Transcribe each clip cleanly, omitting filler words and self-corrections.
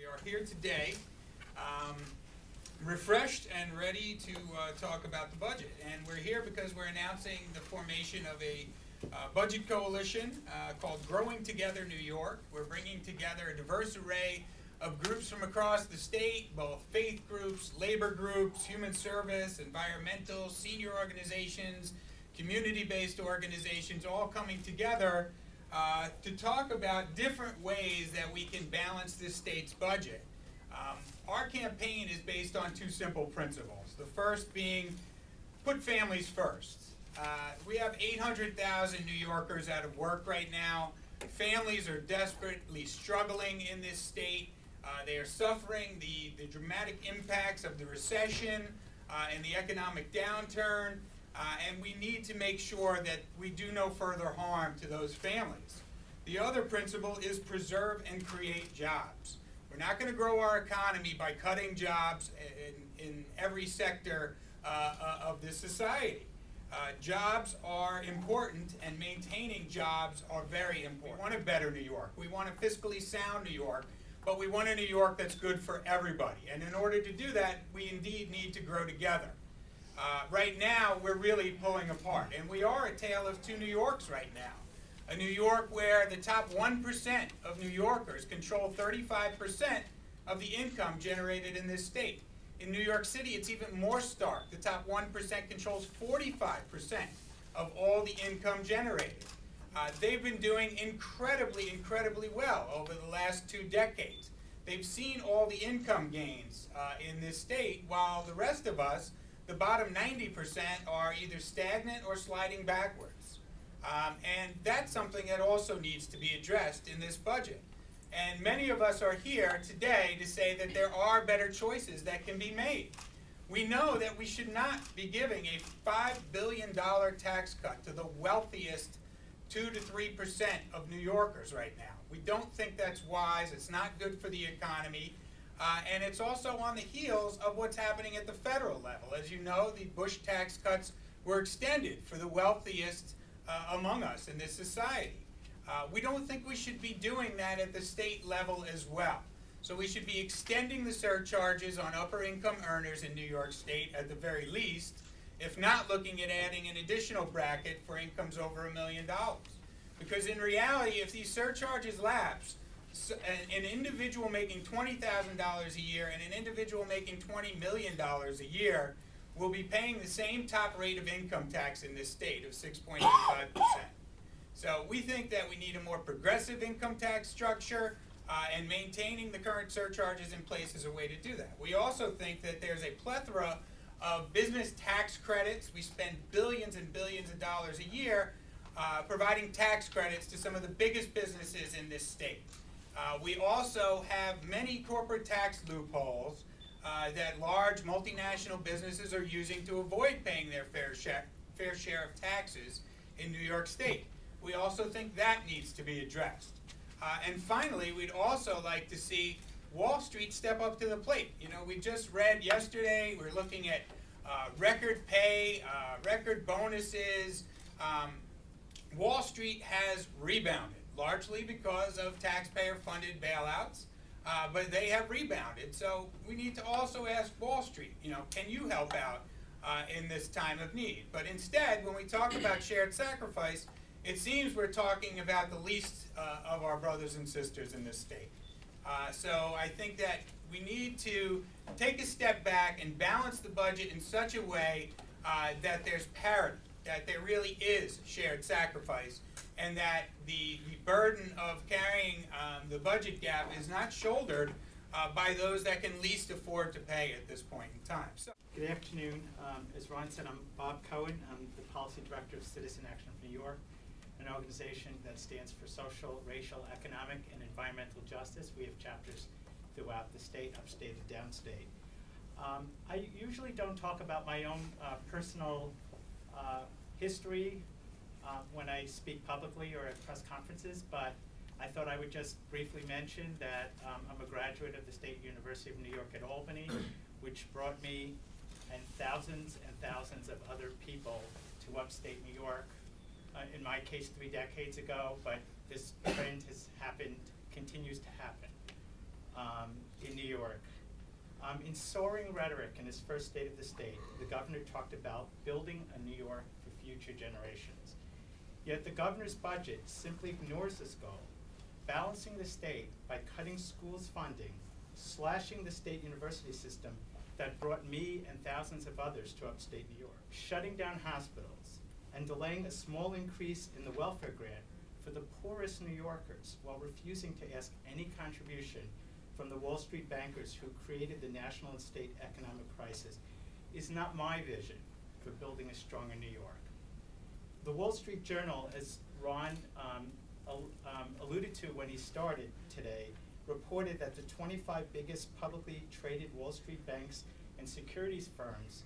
are here today, refreshed and ready to talk about the budget. And we're here because we're announcing the formation of a budget coalition called Growing Together New York. We're bringing together a diverse array of groups from across the state, both faith groups, labor groups, human service, environmental, senior organizations, community-based organizations, all coming together to talk about different ways that we can balance this state's budget. Our campaign is based on two simple principles. The first being, put families first. We have 800,000 New Yorkers out of work right now. Families are desperately struggling in this state. They are suffering the dramatic impacts of the recession and the economic downturn, and we need to make sure that we do no further harm to those families. The other principle is preserve and create jobs. We're not going to grow our economy by cutting jobs in every sector of this society. Jobs are important, and maintaining jobs are very important. We want a better New York. We want a fiscally sound New York, but we want a New York that's good for everybody. And in order to do that, we indeed need to grow together. Right now, we're really pulling apart, and we are a tale of two New Yorks right now. A New York where the top 1% of New Yorkers control 35% of the income generated in this state. In New York City, it's even more stark. The top 1% controls 45% of all the income generated. They've been doing incredibly well over the last 2 decades. They've seen all the income gains in this state, while the rest of us, the bottom 90%, are either stagnant or sliding backwards. And that's something that also needs to be addressed in this budget. And many of us are here today to say that there are better choices that can be made. We know that we should not be giving a $5 billion tax cut to the wealthiest 2 to 3% of New Yorkers right now. We don't think that's wise. It's not good for the economy. And it's also on the heels of what's happening at the federal level. As you know, the Bush tax cuts were extended for the wealthiest among us in this society. We don't think we should be doing that at the state level as well. So we should be extending the surcharges on upper income earners in New York State at the very least, if not looking at adding an additional bracket for incomes over $1 million. Because in reality, if these surcharges lapse, an individual making $20,000 a year and an individual making $20 million a year will be paying the same top rate of income tax in this state of 6.85%. So we think that we need a more progressive income tax structure, and maintaining the current surcharges in place is a way to do that. We also think that there's a plethora of business tax credits. We spend billions and billions of dollars a year providing tax credits to some of the biggest businesses in this state. We also have many corporate tax loopholes that large multinational businesses are using to avoid paying their fair share of taxes in New York State. We also think that needs to be addressed. And finally, we'd also like to see Wall Street step up to the plate. You know, we just read yesterday, we're looking at record pay, record bonuses. Wall Street has rebounded, largely because of taxpayer-funded bailouts. But they have rebounded, so we need to also ask Wall Street, you know, can you help out in this time of need? But instead, when we talk about shared sacrifice, it seems we're talking about the least of our brothers and sisters in this state. So I think that we need to take a step back and balance the budget in such a way that there's parity, that there really is shared sacrifice, and that the burden of carrying the budget gap is not shouldered by those that can least afford to pay at this point in time. So, good afternoon. As Ron said, I'm Bob Cohen. I'm the Policy Director of Citizen Action of New York, an organization that stands for social, racial, economic, and environmental justice. We have chapters throughout the state, upstate and downstate. I usually don't talk about my own personal history when I speak publicly or at press conferences, but I thought I would just briefly mention that I'm a graduate of the State University of New York at Albany, which brought me and thousands of other people to upstate New York. In my case, 3 decades ago, but this trend has happened, continues to happen. in New York. In soaring rhetoric in his first State of the State, the governor talked about building a New York for future generations. Yet the governor's budget simply ignores this goal, balancing the state by cutting schools' funding, slashing the state university system that brought me and thousands of others to upstate New York, shutting down hospitals, and delaying a small increase in the welfare grant for the poorest New Yorkers while refusing to ask any contribution from the Wall Street bankers who created the national and state economic crisis is not my vision for building a stronger New York. The Wall Street Journal, as Ron alluded to when he started today, reported that the 25 biggest publicly traded Wall Street banks and securities firms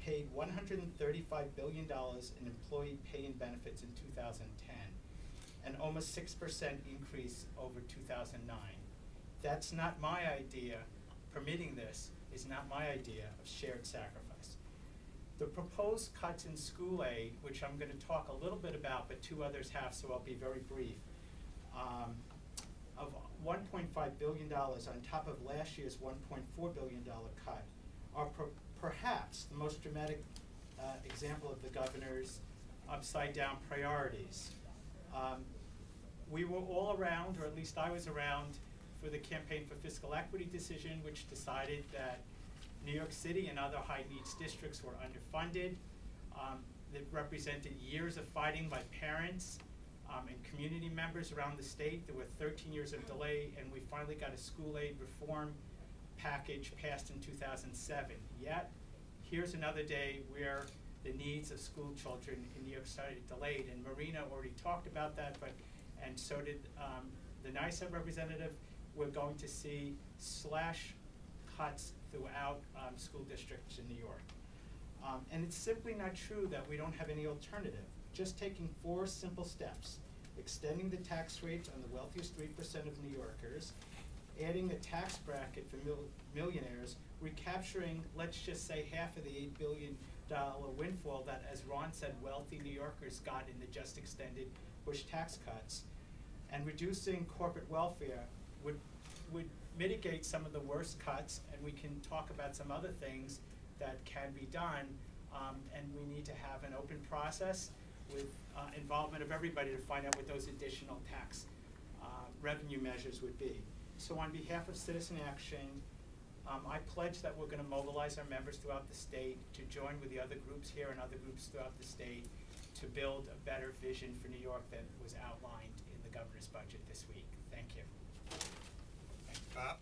paid $135 billion in employee pay and benefits in 2010, an almost 6% increase over 2009. That's not my idea. Permitting this is not my idea of shared sacrifice. The proposed cuts in school aid, which I'm going to talk a little bit about, but two others have, so I'll be very brief, of $1.5 billion on top of last year's $1.4 billion cut, are perhaps the most dramatic example of the governor's upside-down priorities. We were all around, or at least I was around, for the Campaign for Fiscal Equity decision, which decided that New York City and other high-needs districts were underfunded. That represented years of fighting by parents and community members around the state. There were 13 years of delay, and we finally got a school aid reform package passed in 2007. Yet, here's another day where the needs of school children in New York started delayed, and Marina already talked about that, and so did the NYSEB representative. We're going to see slash cuts throughout school districts in New York. And it's simply not true that we don't have any alternative. Just taking 4 simple steps: extending the tax rates on the wealthiest 3% of New Yorkers, adding a tax bracket for millionaires, recapturing, let's just say, half of the $8 billion windfall that, as Ron said, wealthy New Yorkers got in the just extended Bush tax cuts, and reducing corporate welfare would mitigate some of the worst cuts, and we can talk about some other things that can be done, and we need to have an open process with involvement of everybody to find out what those additional tax revenue measures would be. So on behalf of Citizen Action, I pledge that we're going to mobilize our members throughout the state to join with the other groups here and other groups throughout the state to build a better vision for New York that was outlined in the governor's budget this week. Thank you. Thanks, Bob.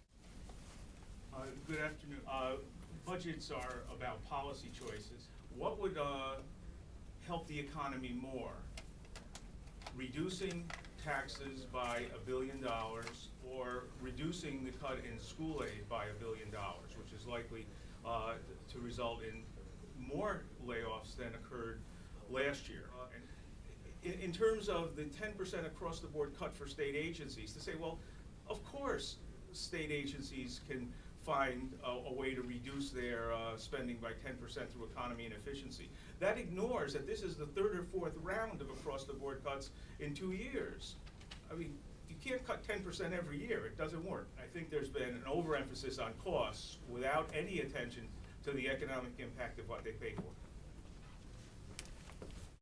Good afternoon. Budgets are about policy choices. What would help the economy more? Reducing taxes by $1 billion, or reducing the cut in school aid by $1 billion, which is likely to result in more layoffs than occurred last year. In terms of the 10% across the board cut for state agencies, to say, well, of course state agencies can find a way to reduce their spending by 10% through economy and efficiency. That ignores that this is the 3rd or 4th round of across-the-board cuts in 2 years. I mean, you can't cut 10% every year. It doesn't work. I think there's been an overemphasis on costs without any attention to the economic impact of what they pay for.